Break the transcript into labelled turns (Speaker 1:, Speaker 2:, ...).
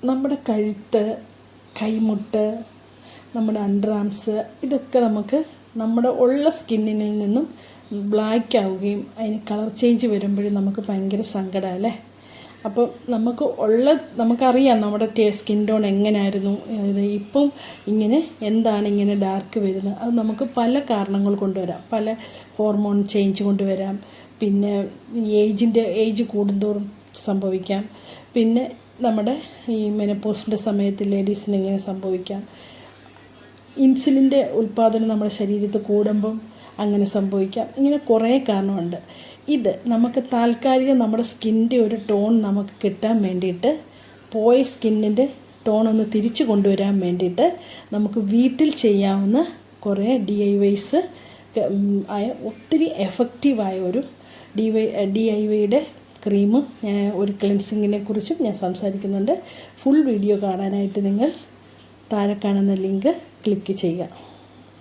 Speaker 1: നമ്മുടെ കഴുത്ത്, കൈമുട്ട്, നമ്മുടെ അണ്ടർ ആംസ് ഇതൊക്കെ നമുക്ക് നമ്മുടെ ഉള്ള സ്കിന്നിൽ നിന്നും ബ്ലാക്ക് ആവുകയും അതിന് കളർ ചേഞ്ച് വരുമ്പോഴും നമുക്ക് ഭയങ്കര സങ്കടമല്ലേ. അപ്പോൾ നമുക്കറിയാം നമ്മുടെ സ്കിൻ ടോൺ എങ്ങനെയായിരുന്നു, ഇപ്പം എന്താണ് ഇങ്ങനെ ഡാർക്ക് വരുന്നത്. അത് നമുക്ക് പല കാരണങ്ങൾ കൊണ്ടുവരാം, പല ഹോർമോൺ ചേഞ്ച് കൊണ്ടുവരാം, പിന്നെ ഏജ് കൂടുന്തോറും സംഭവിക്കാം, പിന്നെ നമ്മുടെ ഈ മെനപ്പോസിൻ്റെ സമയത്ത് ലേഡീസിന് ഇങ്ങനെ സംഭവിക്കാം, ഇൻസുലിൻ്റെ ഉൽപ്പാദനം നമ്മുടെ ശരീരത്തിൽ കൂടുമ്പം അങ്ങനെ സംഭവിക്കാം. ഇങ്ങനെ കുറേ കാരണമുണ്ട്. ഇത് നമുക്ക് താൽക്കാലികം നമ്മുടെ സ്കിന്നിൻ്റെ ഒരു ടോൺ നമുക്ക് കിട്ടാൻ വേണ്ടിയിട്ട്, പോയ സ്കിന്നിൻ്റെ ടോൺ ഒന്ന് തിരിച്ചു കൊണ്ടുവരാൻ വേണ്ടിയിട്ട് നമുക്ക് വീട്ടിൽ ചെയ്യാവുന്ന കുറേ DIYs ആയ ഒത്തിരി എഫക്റ്റീവായ ഒരു DIYയുടെ ക്രീം, ഒരു ക്ലെൻസിങ്ങിനെ കുറിച്ചും ഞാൻ സംസാരിക്കുന്നുണ്ട്. ഫുൾ വീഡിയോ കാണാനായിട്ട് നിങ്ങൾ താഴെ കാണുന്ന ലിങ്ക് ക്ലിക്ക് ചെയ്യുക.